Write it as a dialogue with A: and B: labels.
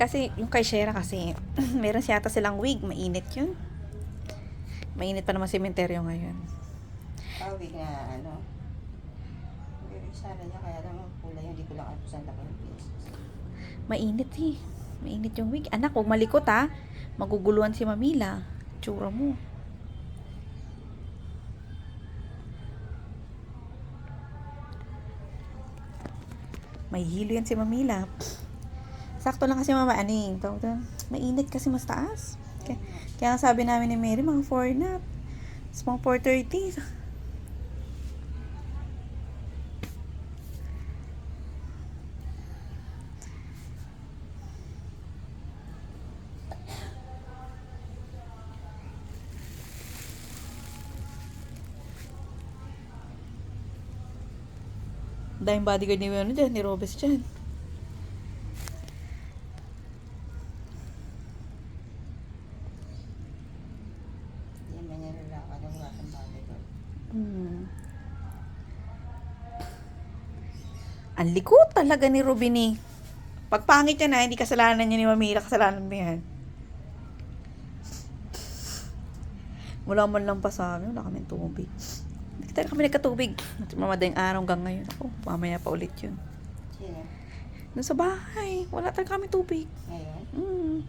A: Kasi yung kay Shera kasi, meron siya ata silang wig. Mainit yun. Mainit pa naman sementeryo ngayon.
B: Wig na ano. Wig sana niya kaya lang ang kulay hindi ko lang alam kung saan laki yung pieces.
A: Mainit eh. Mainit yung wig. Anak, huwag malikot ha. Maguguluhan si Mamila. Tsura mo. May hilo yan si Mamila. Sakto lang kasi mama, aning. Mainit kasi mas taas. Kaya sabi namin ni Mary, mga 4 na. It's mga 4:30. Dahil bodyguard ni ano dyan, ni Robes dyan.
B: Hindi man niya lalakad ang wala kang bagay ko.
A: Ang likot talaga ni Ruby ni. Pag pangit yan na, hindi kasalanan niya ni Mamila, kasalanan mo yan. Wala man lang pa sa amin, wala kaming tubig. Hindi tayo kami nagkatubig. Mamadayang araw hanggang ngayon. Ako, mamaya pa ulit yun.
B: Sino?
A: Doon sa bahay, wala talaga kami tubig.
B: Ngayon?